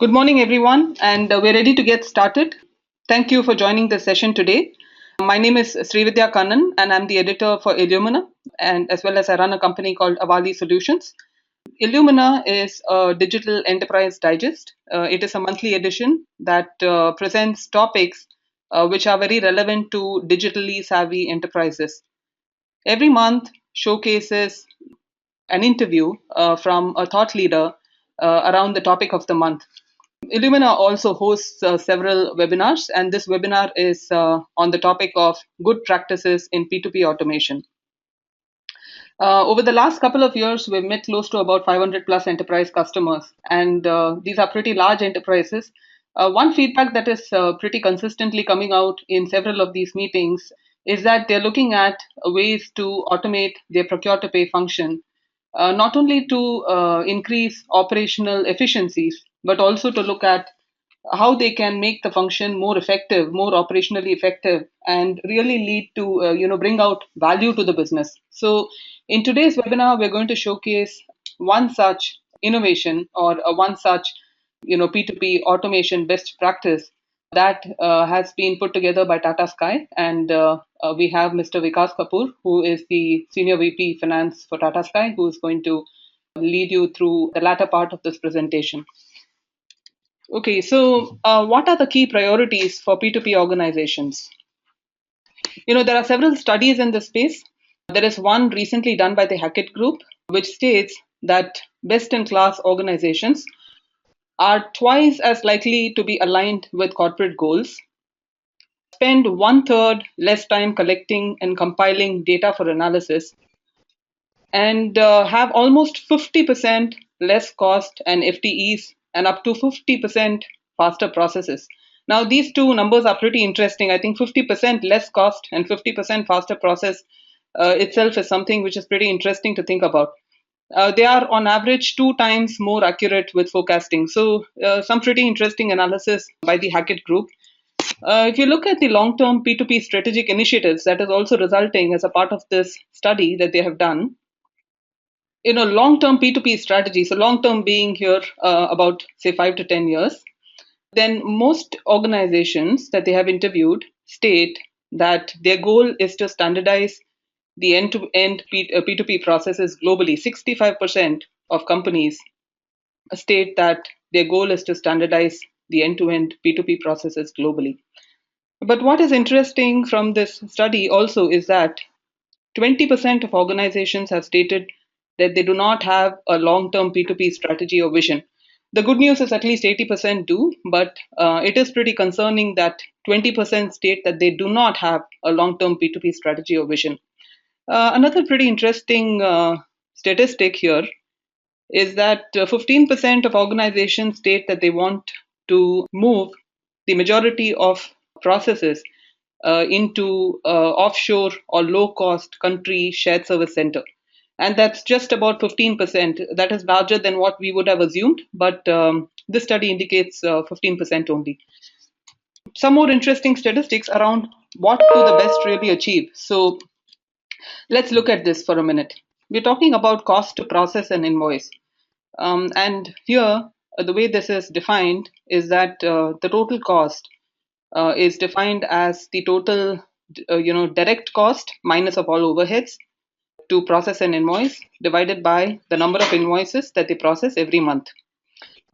Good morning, everyone, and we're ready to get started. Thank you for joining the session today. My name is Srividya Kannan, and I'm the editor for Illumina, and as well as I run a company called Avaali Solutions. Illumina is a digital enterprise digest. It is a monthly edition that presents topics which are very relevant to digitally savvy enterprises. Every month showcases an interview from a thought leader around the topic of the month. Illumina also hosts several webinars, and this webinar is on the topic of good practices in P2P automation. Over the last couple of years, we've met close to about 500 plus enterprise customers, and these are pretty large enterprises. One feedback that is pretty consistently coming out in several of these meetings is that they're looking at ways to automate their procure to pay function, not only to increase operational efficiencies, but also to look at how they can make the function more effective, more operationally effective, and really lead to bring out value to the business. So, in today's webinar, we're going to showcase one such innovation or one such P2P automation best practice that has been put together by Tata Sky, and we have Mr. Vikas Kapoor, who is the Senior VP Finance for Tata Sky, who is going to lead you through the latter part of this presentation. Okay, so what are the key priorities for P2P organizations? There are several studies in this space. There is one recently done by the Hackett Group, which states that best in class organizations are twice as likely to be aligned with corporate goals, spend one third less time collecting and compiling data for analysis, and have almost 50% less cost and FTEs and up to 50% faster processes. Now, these two numbers are pretty interesting. I think 50% less cost and 50% faster process itself is something which is pretty interesting to think about. They are on average 2 times more accurate with forecasting. So, some pretty interesting analysis by the Hackett Group. If you look at the long term P2P strategic initiatives that is also resulting as a part of this study that they have done, long-term P2P strategy, so long-term being here about say 5 to 10 years, then most organizations that they have interviewed state that their goal is to standardize the end-to-end P2P processes globally. 65% of companies state that their goal is to standardize the end-to-end P2P processes globally. But what is interesting from this study also is that 20% of organizations have stated that they do not have a long term P2P strategy or vision. The good news is at least 80% do, but it is pretty concerning that 20% state that they do not have a long term P2P strategy or vision. Another pretty interesting statistic here is that 15% of organizations state that they want to move the majority of processes into offshore or low cost country shared service center. And that's just about 15%. That is larger than what we would have assumed, but this study indicates 15% only. Some more interesting statistics around what do the best really achieve. So let's look at this for a minute. We're talking about cost to process an invoice. And here, the way this is defined is that the total cost is defined as the total, direct cost minus of all overheads to process an invoice divided by the number of invoices that they process every month.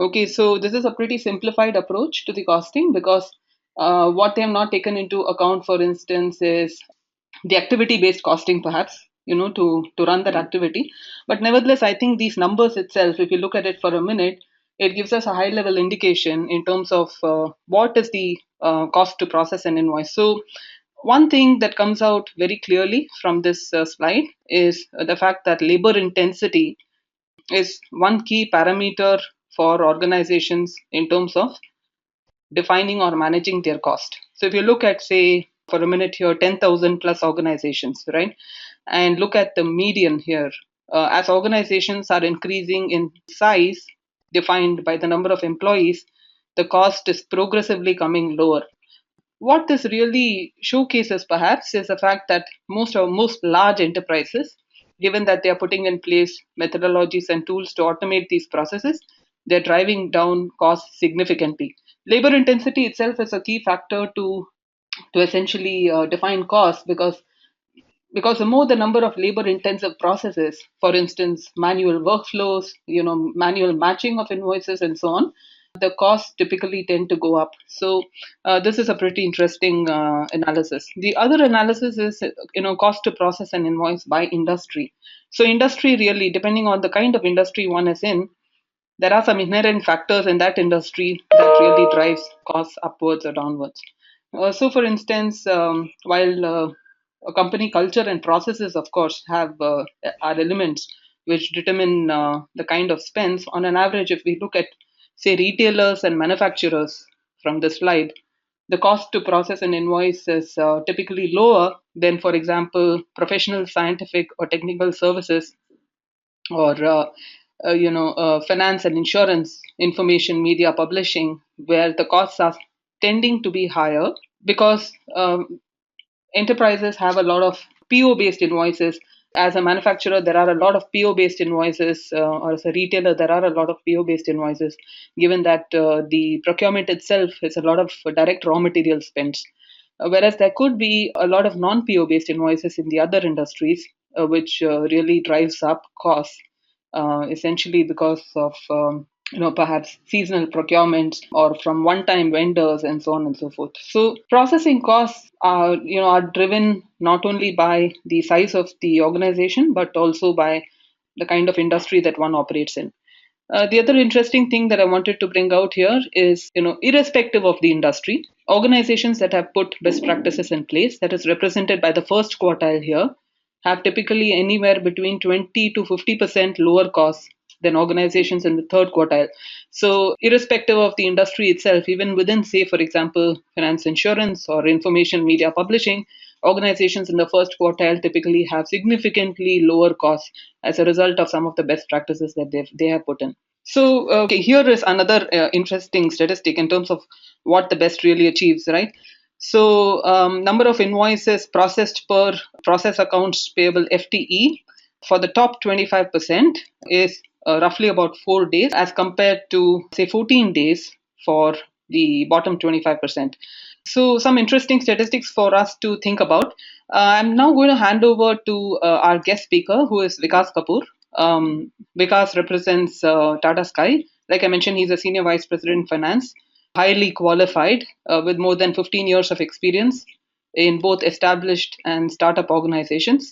Okay, so this is a pretty simplified approach to the costing because what they have not taken into account, for instance, is the activity-based costing, perhaps, to run that activity. But nevertheless, I think these numbers itself, if you look at it for a minute, it gives us a high-level indication in terms of what is the cost to process an invoice. So one thing that comes out very clearly from this slide is the fact that labor intensity is one key parameter for organizations in terms of defining or managing their cost. So if you look at, say, for a minute here, 10,000 plus organizations, right? And look at the median here. As organizations are increasing in size, defined by the number of employees, the cost is progressively coming lower. What this really showcases, perhaps, is the fact that most large enterprises, given that they are putting in place methodologies and tools to automate these processes, they're driving down costs significantly. Labor intensity itself is a key factor to essentially define costs, because the more the number of labor intensive processes, for instance manual workflows, manual matching of invoices and so on, the costs typically tend to go up. So this is a pretty interesting analysis. The other analysis is cost to process an invoice by industry. So industry, really depending on the kind of industry one is in, there are some inherent factors in that industry that really drives costs upwards or downwards. So, for instance, while a company culture and processes, of course, are elements which determine the kind of spends. On an average, if we look at, say, retailers and manufacturers from the slide, the cost to process an invoice is typically lower than, for example, professional, scientific, or technical services, or finance and insurance, information media publishing, where the costs are tending to be higher because enterprises have a lot of PO based invoices. As a manufacturer, there are a lot of PO based invoices, or as a retailer, there are a lot of PO based invoices, given that the procurement itself is a lot of direct raw material spends. Whereas there could be a lot of non PO based invoices in the other industries, which really drives up costs, essentially because of perhaps seasonal procurements or from one-time vendors and so on and so forth. So processing costs are driven not only by the size of the organization but also by the kind of industry that one operates in. The other interesting thing that I wanted to bring out here is, irrespective of the industry, organizations that have put best practices in place, that is represented by the first quartile here, have typically anywhere between 20 to 50% lower costs than organizations in the third quartile. So, irrespective of the industry itself, even within, say, for example, finance, insurance, or information media publishing, organizations in the first quartile typically have significantly lower costs as a result of some of the best practices that they have put in. So, here is another interesting statistic in terms of what the best really achieves, right? So, number of invoices processed per process accounts payable FTE for the top 25% is roughly about 4 days, as compared to, say, 14 days for the bottom 25%. So, some interesting statistics for us to think about. I'm now going to hand over to our guest speaker, who is Vikas Kapoor. Vikas represents Tata Sky. Like I mentioned, he's a senior vice president in finance, highly qualified, with more than 15 years of experience in both established and startup organizations.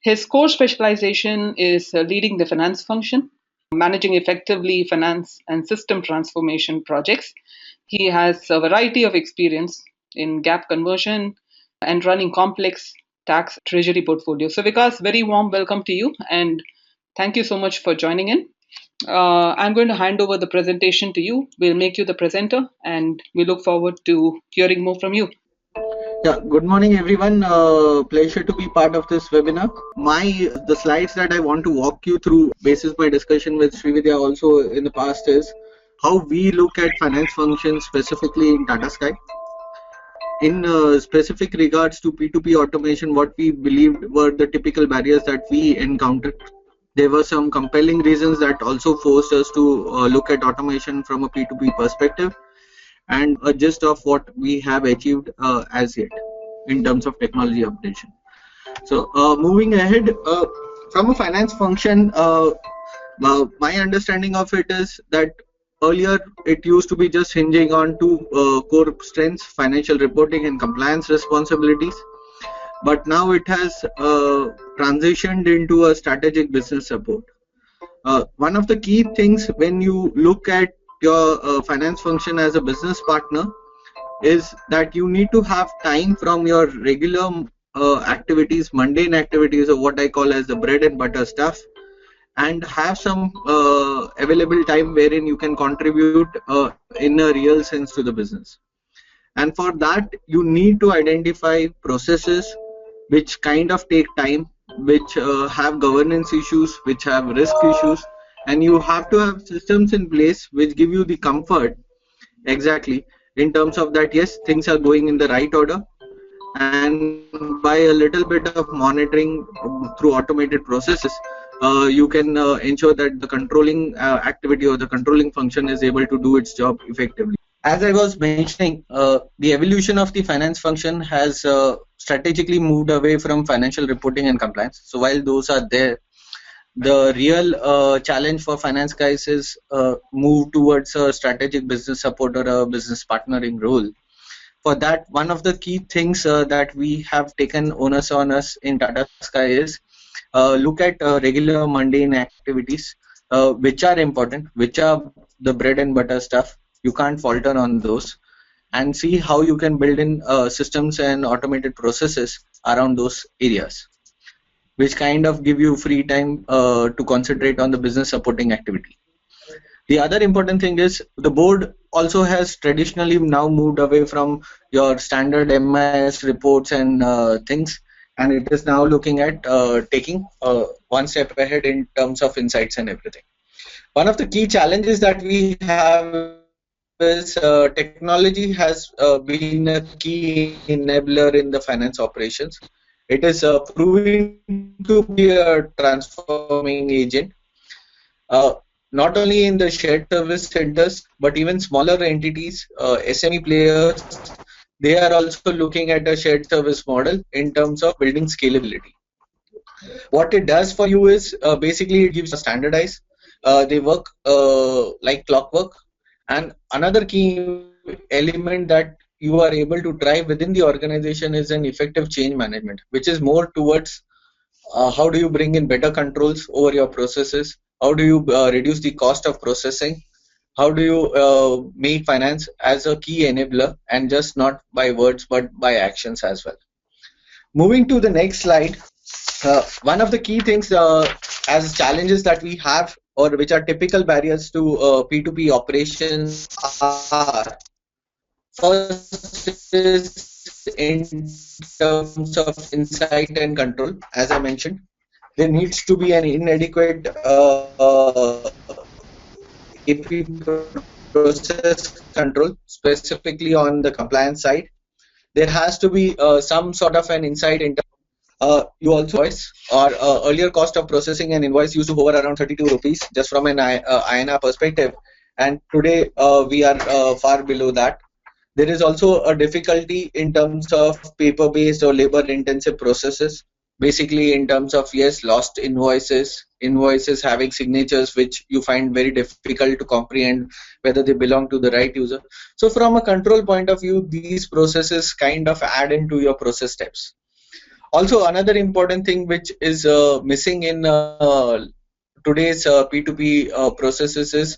His core specialization is leading the finance function, managing effectively finance and system transformation projects. He has a variety of experience in gap conversion and running complex tax treasury portfolios. So, Vikas, very warm welcome to you, and thank you so much for joining in. I'm going to hand over the presentation to you. We'll make you the presenter, and we look forward to hearing more from you. Yeah, good morning everyone. Pleasure to be part of this webinar. The slides that I want to walk you through, basis my discussion with Srividya also in the past, is how we look at finance functions specifically in Tata Sky. In specific regards to P2P automation, what we believed were the typical barriers that we encountered. There were some compelling reasons that also forced us to look at automation from a P2P perspective, and a gist of what we have achieved as yet in terms of technology updation. So moving ahead, from a finance function, my understanding of it is that earlier it used to be just hinging on two core strengths: financial reporting and compliance responsibilities. But now it has transitioned into a strategic business support. One of the key things when you look at your finance function as a business partner is that you need to have time from your regular activities, mundane activities, or what I call as the bread and butter stuff, and have some available time wherein you can contribute in a real sense to the business. And for that, you need to identify processes which kind of take time, which have governance issues, which have risk issues, and you have to have systems in place which give you the comfort exactly in terms of that, yes, things are going in the right order, and by a little bit of monitoring through automated processes, you can ensure that the controlling activity or the controlling function is able to do its job effectively. As I was mentioning, the evolution of the finance function has strategically moved away from financial reporting and compliance. So while those are there, the real challenge for finance guys is move towards a strategic business support or a business partnering role. For that, one of the key things that we have taken onus on us in Tata Sky is look at regular mundane activities, which are important, which are the bread and butter stuff. You can't falter on those, and see how you can build in systems and automated processes around those areas, which kind of give you free time to concentrate on the business supporting activity. The other important thing is the board also has traditionally now moved away from your standard MIS reports and things, and it is now looking at taking one step ahead in terms of insights and everything. One of the key challenges that we have is technology has been a key enabler in the finance operations. It is proving to be a transforming agent. Not only in the shared service centers, but even smaller entities, SME players, they are also looking at a shared service model in terms of building scalability. What it does for you is basically it gives a standardize. They work like clockwork. And another key element that you are able to drive within the organization is an effective change management, which is more towards how do you bring in better controls over your processes? How do you reduce the cost of processing? How do you make finance as a key enabler, and just not by words but by actions as well? Moving to the next slide, one of the key things as challenges that we have, or which are typical barriers to P2P operations, are first is in terms of insight and control. As I mentioned, there needs to be an inadequate AP process control, specifically on the compliance side. There has to be some sort of an insight into you also invoice, or earlier cost of processing an invoice used to hover around 32 rupees just from an INR perspective, and today we are far below that. There is also a difficulty in terms of paper-based or labor-intensive processes. Basically, in terms of, yes, lost invoices, invoices having signatures which you find very difficult to comprehend whether they belong to the right user. So from a control point of view, these processes kind of add into your process steps. Also, another important thing which is missing in today's P2P processes is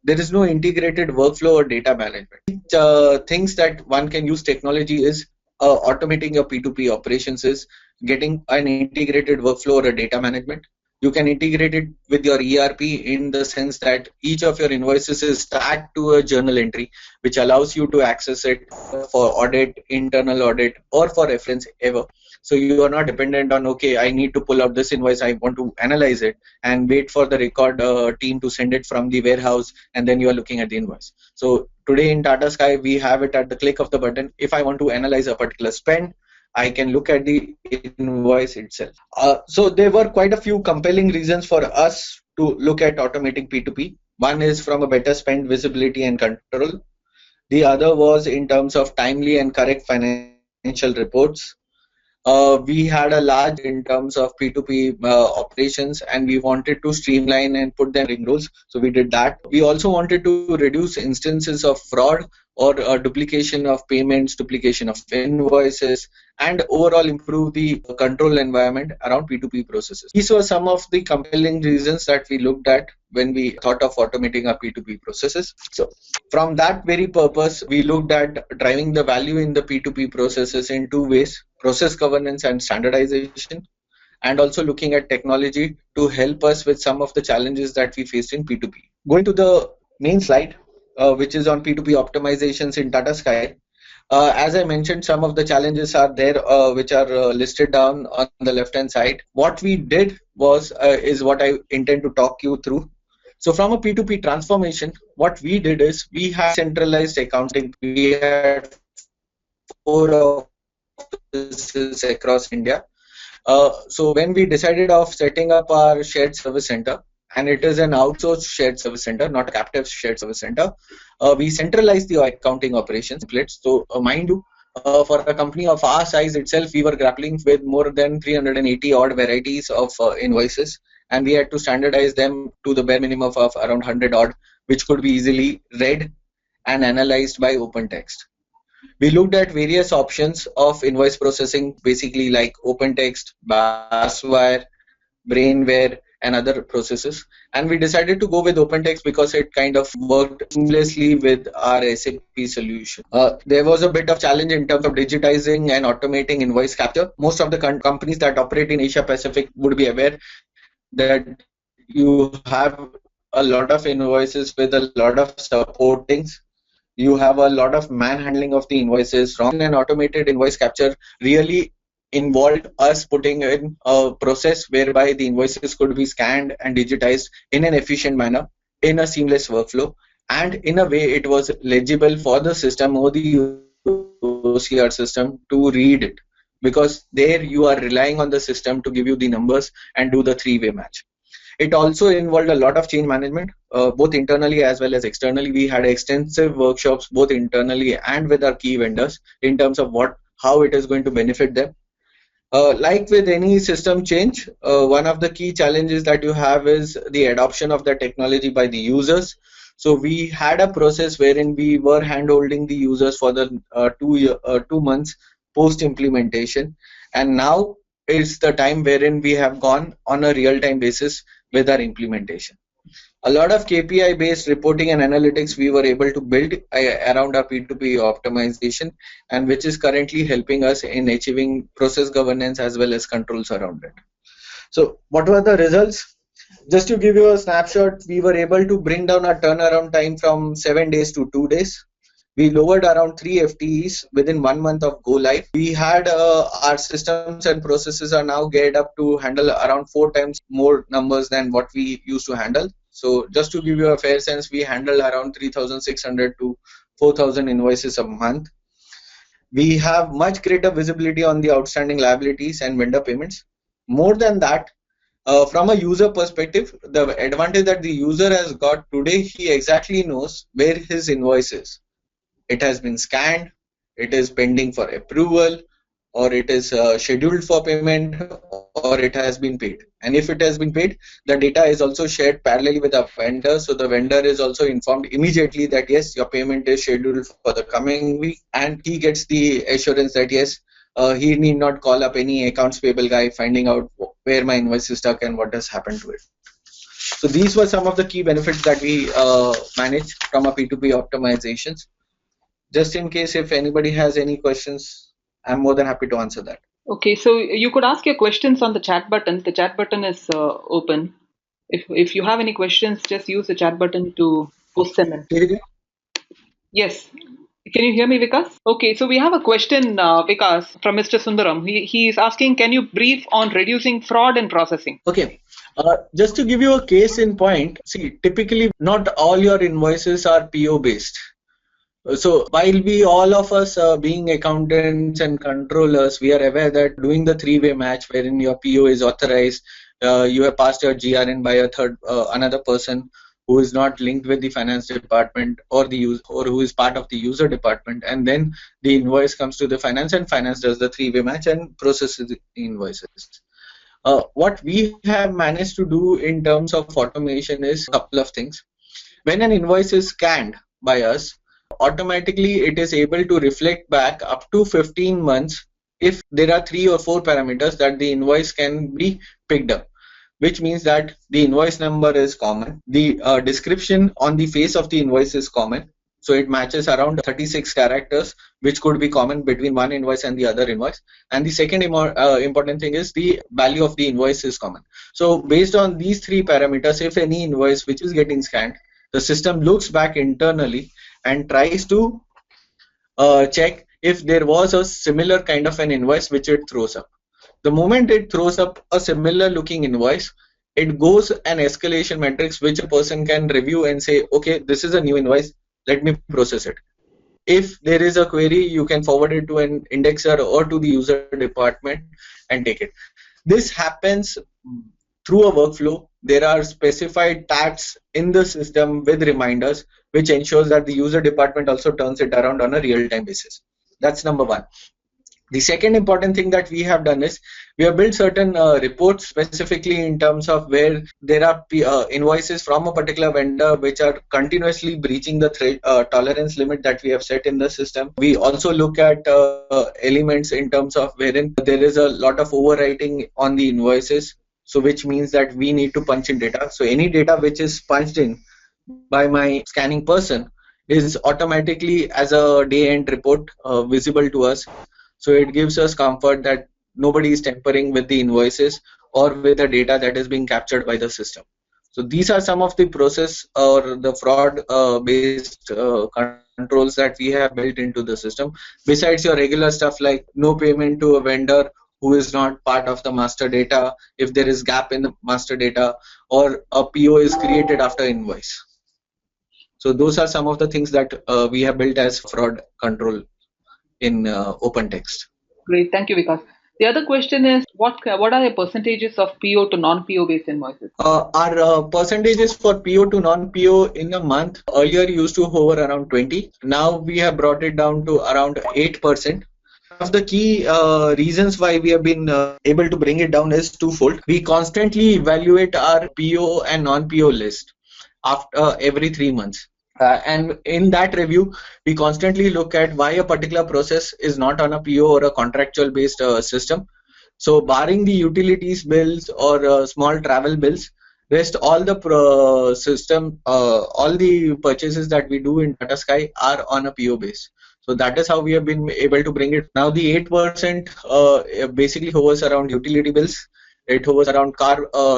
there is no integrated workflow or data management. Things that one can use technology is automating your P2P operations, is getting an integrated workflow or a data management. You can integrate it with your ERP in the sense that each of your invoices is tagged to a journal entry, which allows you to access it for audit, internal audit, or for reference ever. So you are not dependent on, okay, I need to pull out this invoice, I want to analyze it, and wait for the record team to send it from the warehouse, and then you are looking at the invoice. So today in Tata Sky, we have it at the click of the button. If I want to analyze a particular spend, I can look at the invoice itself. So there were quite a few compelling reasons for us to look at automating P2P. One is from a better spend visibility and control. The other was in terms of timely and correct financial reports. We had a large in terms of P2P operations, and we wanted to streamline and put them in rules. So we did that. We also wanted to reduce instances of fraud or duplication of payments, duplication of invoices, and overall improve the control environment around P2P processes. These were some of the compelling reasons that we looked at when we thought of automating our P2P processes. So from that very purpose, we looked at driving the value in the P2P processes in two ways: process governance and standardization, and also looking at technology to help us with some of the challenges that we faced in P2P. Going to the main slide, which is on P2P optimizations in Tata Sky. As I mentioned, some of the challenges are there, which are listed down on the left-hand side. What we did was is what I intend to talk you through. So from a P2P transformation, what we did is we had centralized accounting. We had 4 offices across India. So when we decided of setting up our shared service center, and it is an outsourced shared service center, not a captive shared service center, we centralized the accounting operations templates. So mind you, for a company of our size itself, we were grappling with more than 380 odd varieties of invoices, and we had to standardize them to the bare minimum of around 100 odd, which could be easily read and analyzed by open text. We looked at various options of invoice processing, basically like OpenText, Barswire, Brainware, and other processes. And we decided to go with OpenText because it kind of worked seamlessly with our SAP solution. There was a bit of challenge in terms of digitizing and automating invoice capture. Most of the companies that operate in Asia Pacific would be aware that you have a lot of invoices with a lot of supportings. You have a lot of manhandling of the invoices. Wrong and automated invoice capture really involved us putting in a process whereby the invoices could be scanned and digitized in an efficient manner, in a seamless workflow, and in a way it was legible for the system or the OCR system to read it, because there you are relying on the system to give you the numbers and do the three-way match. It also involved a lot of change management, both internally as well as externally. We had extensive workshops both internally and with our key vendors in terms of how it is going to benefit them. Like with any system change, one of the key challenges that you have is the adoption of the technology by the users. So we had a process wherein we were hand-holding the users for the 2 months post-implementation, and now is the time wherein we have gone on a real-time basis with our implementation. A lot of KPI based reporting and analytics we were able to build around our P2P optimization, and which is currently helping us in achieving process governance as well as controls around it. So what were the results? Just to give you a snapshot, we were able to bring down our turnaround time from 7 days to 2 days. We lowered around 3 FTEs within 1 month of go live. We had our systems and processes are now geared up to handle around 4 times more numbers than what we used to handle. So just to give you a fair sense, we handle around 3,600 to 4,000 invoices a month. We have much greater visibility on the outstanding liabilities and vendor payments. More than that, from a user perspective, the advantage that the user has got today, he exactly knows where his invoice is. It has been scanned, it is pending for approval, or it is scheduled for payment, or it has been paid. And if it has been paid, the data is also shared parallelly with the vendor. So the vendor is also informed immediately that yes, your payment is scheduled for the coming week, and he gets the assurance that yes, he need not call up any accounts payable guy finding out where my invoice is stuck and what has happened to it. So these were some of the key benefits that we managed from our P2P optimizations. Just in case if anybody has any questions, I'm more than happy to answer that. Okay, so you could ask your questions on the chat button. The chat button is open. If you have any questions, just use the chat button to post them in. Yes. Can you hear me, Vikas? Okay, so we have a question, Vikas, from Mr. Sundaram. He is asking, can you brief on reducing fraud in processing? Okay. Just to give you a case in point, see, typically not all your invoices are PO based. So while we all of us being accountants and controllers, we are aware that doing the three-way match wherein your PO is authorized, you have passed your GRN by a third another person who is not linked with the finance department or who is part of the user department, and then the invoice comes to the finance and finance does the three-way match and processes the invoices. What we have managed to do in terms of automation is a couple of things. When an invoice is scanned by us, automatically it is able to reflect back up to 15 months if there are 3 or 4 parameters that the invoice can be picked up, which means that the invoice number is common, the description on the face of the invoice is common, so it matches around 36 characters, which could be common between one invoice and the other invoice, and the second important thing is the value of the invoice is common. So based on these 3 parameters, if any invoice which is getting scanned, the system looks back internally and tries to check if there was a similar kind of an invoice which it throws up. The moment it throws up a similar looking invoice, it goes an escalation matrix which a person can review and say, okay, this is a new invoice, let me process it. If there is a query, you can forward it to an indexer or to the user department and take it. This happens through a workflow. There are specified tasks in the system with reminders, which ensures that the user department also turns it around on a real-time basis. That's number one. The second important thing that we have done is we have built certain reports specifically in terms of where there are invoices from a particular vendor which are continuously breaching the tolerance limit that we have set in the system. We also look at elements in terms of wherein there is a lot of overwriting on the invoices. So which means that we need to punch in data. So any data which is punched in by my scanning person is automatically as a day end report visible to us. So it gives us comfort that nobody is tampering with the invoices or with the data that is being captured by the system. So these are some of the process or the fraud based controls that we have built into the system. Besides your regular stuff like no payment to a vendor who is not part of the master data, if there is gap in the master data, or a PO is created after invoice. So those are some of the things that we have built as fraud control in open text. Great, thank you, Vikas. The other question is, what are the percentages of PO to non-PO based invoices? Our percentages for PO to non-PO in a month earlier used to hover around 20. Now we have brought it down to around 8%. One of the key reasons why we have been able to bring it down is twofold. We constantly evaluate our PO and non-PO list after every 3 months. And in that review, we constantly look at why a particular process is not on a PO or a contractual based system. So barring the utilities bills or small travel bills, rest all the all the purchases that we do in Tata Sky are on a PO base. So that is how we have been able to bring it. Now the 8% basically hovers around utility bills. It hovers around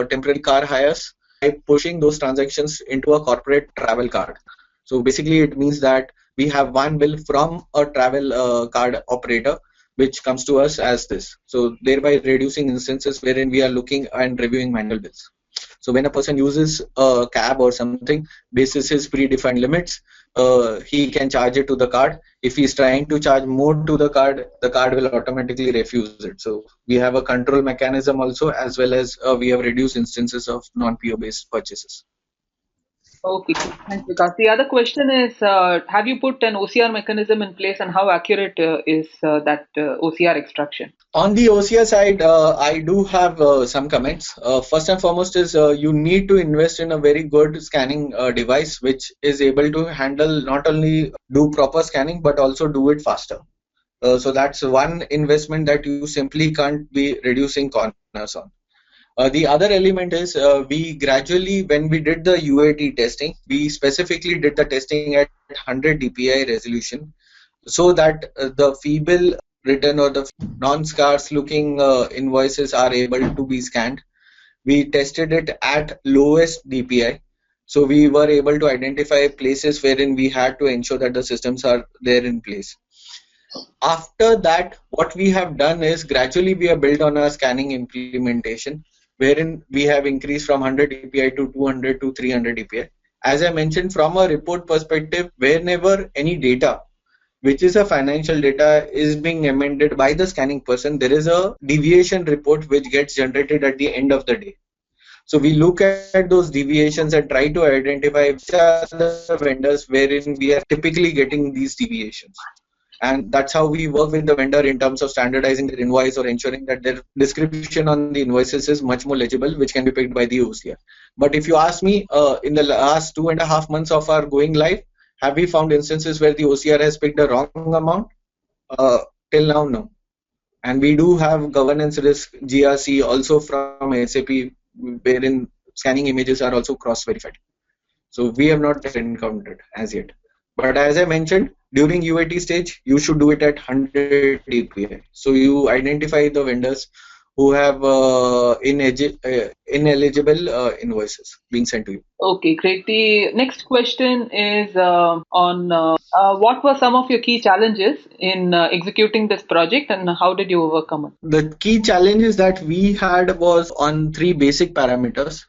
temporary car hires by pushing those transactions into a corporate travel card. So basically it means that we have one bill from a travel card operator which comes to us as this. So thereby reducing instances wherein we are looking and reviewing manual bills. So when a person uses a cab or something, basis his predefined limits, he can charge it to the card. If he is trying to charge more to the card will automatically refuse it. So we have a control mechanism also, as well as we have reduced instances of non-PO based purchases. Okay, thanks, Vikas. The other question is, have you put an OCR mechanism in place, and how accurate is that OCR extraction? On the OCR side, I do have some comments. First and foremost is you need to invest in a very good scanning device which is able to handle not only do proper scanning but also do it faster. So that's one investment that you simply can't be reducing corners on. The other element is we gradually, when we did the UAT testing, we specifically did the testing at 100 dpi resolution so that the feeble written or the non-scarce looking invoices are able to be scanned. We tested it at lowest DPI. So we were able to identify places wherein we had to ensure that the systems are there in place. After that, what we have done is gradually we have built on our scanning implementation, wherein we have increased from 100 dpi to 200 to 300 dpi. As I mentioned, from a report perspective, whenever any data which is a financial data is being amended by the scanning person, there is a deviation report which gets generated at the end of the day. So we look at those deviations and try to identify which are the vendors wherein we are typically getting these deviations. And that's how we work with the vendor in terms of standardizing their invoice or ensuring that their description on the invoices is much more legible, which can be picked by the OCR. But if you ask me, in the last 2.5 months of our going live, have we found instances where the OCR has picked a wrong amount? Till now, no. And we do have governance risk GRC also from SAP, wherein scanning images are also cross-verified. So we have not encountered as yet. But as I mentioned, during UAT stage, you should do it at 100 dpi. So you identify the vendors who have ineligible invoices being sent to you. Okay, great. The next question is on what were some of your key challenges in executing this project, and how did you overcome it? The key challenges that we had was on 3 basic parameters.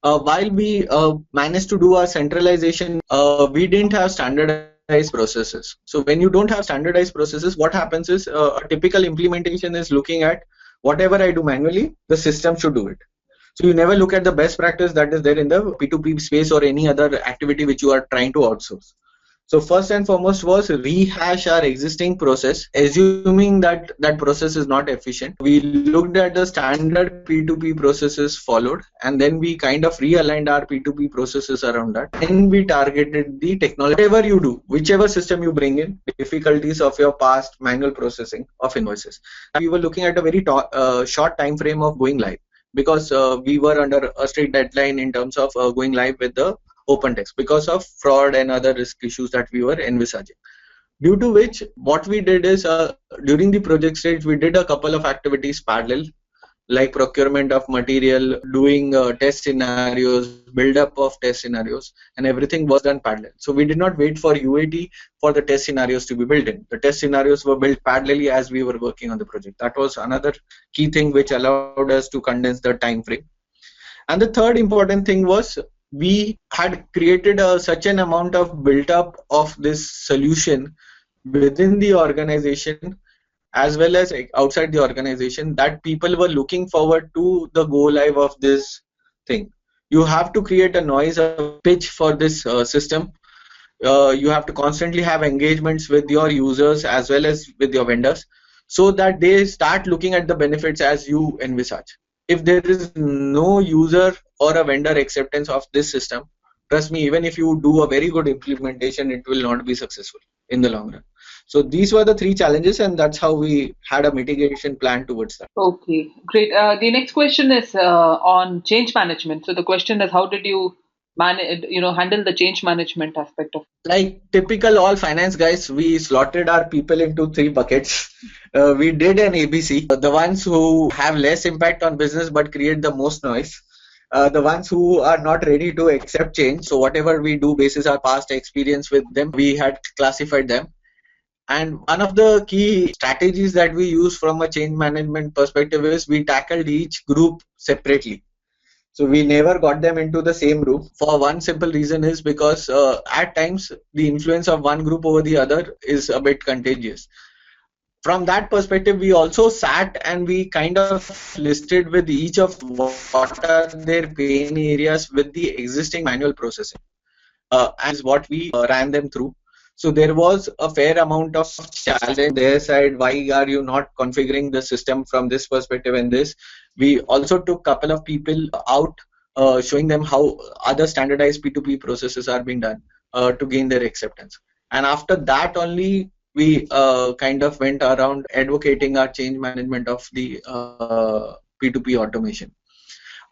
While we managed to do our centralization, we didn't have standardized processes. So when you don't have standardized processes, what happens is a typical implementation is looking at Whatever I do manually, the system should do it. So you never look at the best practice that is there in the P2P space or any other activity which you are trying to outsource. So first and foremost was rehash our existing process, assuming that that process is not efficient. We looked at the standard P2P processes followed, and then we kind of realigned our P2P processes around that. Then we targeted the technology. Whatever you do, whichever system you bring in, difficulties of your past manual processing of invoices. We were looking at a very short time frame of going live, because we were under a strict deadline in terms of going live with the open text because of fraud and other risk issues that we were envisaging. Due to which, what we did is during the project stage, we did a couple of activities parallel, like procurement of material, doing test scenarios, build up of test scenarios, and everything was done parallel. So we did not wait for UAT for the test scenarios to be built in. The test scenarios were built parallelly as we were working on the project. That was another key thing which allowed us to condense the time frame. And the third important thing was we had created such an amount of built up of this solution within the organization as well as outside the organization that people were looking forward to the go live of this thing. You have to create a noise, a pitch for this system. You have to constantly have engagements with your users as well as with your vendors, so that they start looking at the benefits as you envisage. If there is no user or a vendor acceptance of this system, trust me, even if you do a very good implementation, it will not be successful in the long run. So these were the three challenges, and that's how we had a mitigation plan towards that. Okay, great. The next question is on change management. So the question is, how did you manage, handle the change management aspect of it? Like typical all finance guys, we slotted our people into three buckets. We did an ABC. The ones who have less impact on business but create the most noise. The ones who are not ready to accept change. So whatever we do basis our past experience with them, we had classified them. And one of the key strategies that we use from a change management perspective is we tackled each group separately. So we never got them into the same room, for one simple reason is because at times the influence of one group over the other is a bit contagious. From that perspective, we also sat and we kind of listed with each of what are their pain areas with the existing manual processing, as what we ran them through. So there was a fair amount of challenge their side. Why are you not configuring the system from this perspective and this? We also took a couple of people out, showing them how other standardized P2P processes are being done to gain their acceptance. And after that only, we kind of went around advocating our change management of the P2P automation.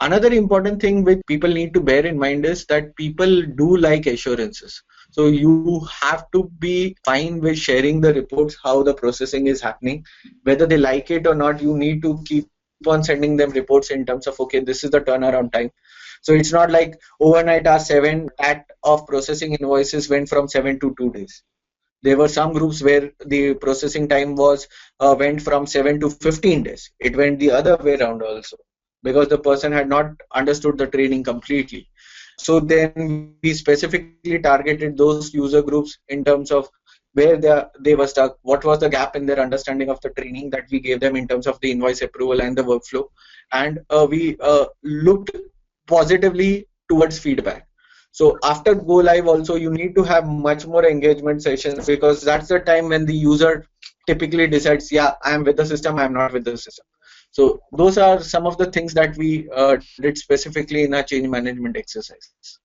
Another important thing which people need to bear in mind is that people do like assurances. So you have to be fine with sharing the reports, how the processing is happening. Whether they like it or not, you need to keep on sending them reports in terms of, okay, this is the turnaround time. So it's not like overnight our 7 act of processing invoices went from 7 to 2 days. There were some groups where the processing time was went from 7 to 15 days. It went the other way around also, because the person had not understood the training completely. So then we specifically targeted those user groups in terms of where they were stuck, what was the gap in their understanding of the training that we gave them in terms of the invoice approval and the workflow. And we looked positively towards feedback. So after go live also, you need to have much more engagement sessions, because that's the time when the user typically decides, yeah, I am with the system, I am not with the system. So those are some of the things that we did specifically in our change management exercises.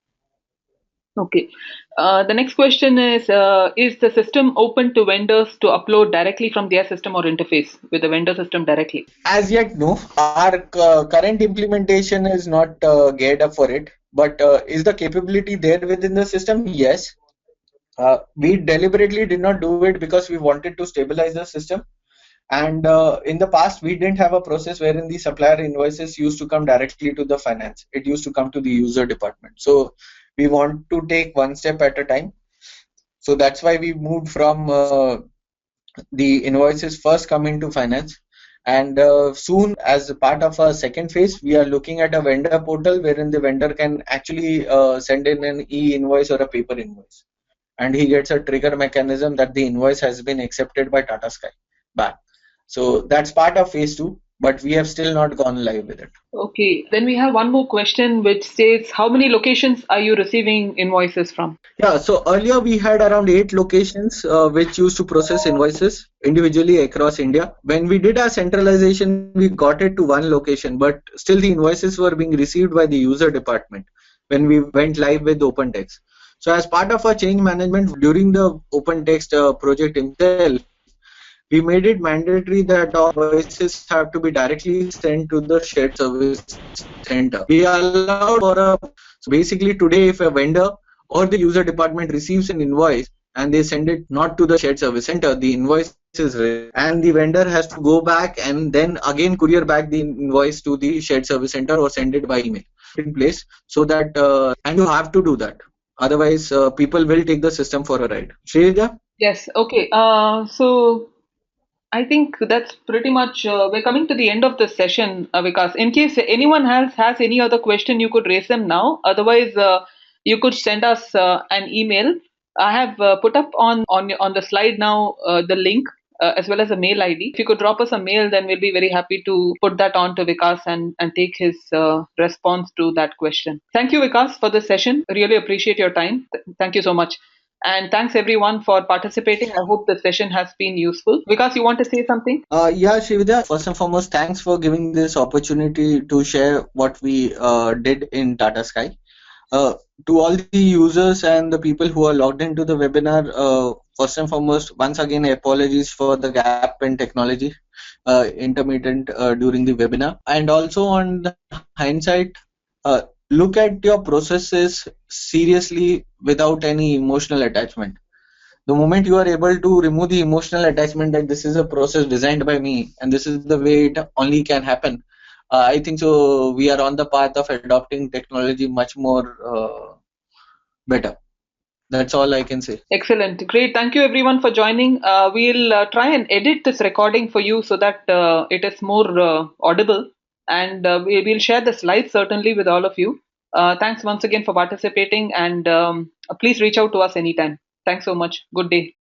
Okay. The next question is the system open to vendors to upload directly from their system or interface with the vendor system directly? As yet, no. Our current implementation is not geared up for it. But is the capability there within the system? Yes. We deliberately did not do it because we wanted to stabilize the system. And in the past, we didn't have a process wherein the supplier invoices used to come directly to the finance. It used to come to the user department. So we want to take one step at a time. So that's why we moved from the invoices first coming to finance. And soon, as a part of our second phase, we are looking at a vendor portal wherein the vendor can actually send in an e-invoice or a paper invoice. And he gets a trigger mechanism that the invoice has been accepted by Tata Sky back. So that's part of phase 2. but we have still not gone live with it. Okay, then we have one more question which says, how many locations are you receiving invoices from? Yeah, so earlier we had around 8 locations which used to process invoices individually across India. When we did our centralization, we got it to one location, but still the invoices were being received by the user department when we went live with OpenText. So as part of our change management during the OpenText project itself, we made it mandatory that all invoices have to be directly sent to the shared service center. We allowed for a so basically today if a vendor or the user department receives an invoice and they send it not to the shared service center, the invoice is and the vendor has to go back and then again courier back the invoice to the shared service center or send it by email in place so that and you have to do that. Otherwise, people will take the system for a ride. Shreya? Yes, okay. So I think that's pretty much, we're coming to the end of the session, Vikas. In case anyone else has any other question, you could raise them now. Otherwise, you could send us an email. I have put up on the slide now the link as well as a mail ID. If you could drop us a mail, then we'll be very happy to put that on to Vikas and take his response to that question. Thank you, Vikas, for the session. Really appreciate your time. Thank you so much. And thanks everyone for participating. I hope the session has been useful. Vikas, you want to say something? Yeah, Srividya, first and foremost, thanks for giving this opportunity to share what we did in Tata Sky. To all the users and the people who are logged into the webinar, first and foremost, once again, apologies for the gap in technology intermittent during the webinar. And also on the hindsight, look at your processes seriously without any emotional attachment. The moment you are able to remove the emotional attachment that this is a process designed by me and this is the way it only can happen, I think so we are on the path of adopting technology much more better. That's all I can say. Excellent. Great. Thank you everyone for joining. We'll try and edit this recording for you so that it is more audible. And we'll share the slides certainly with all of you. Thanks once again for participating and please reach out to us anytime. Thanks so much. Good day.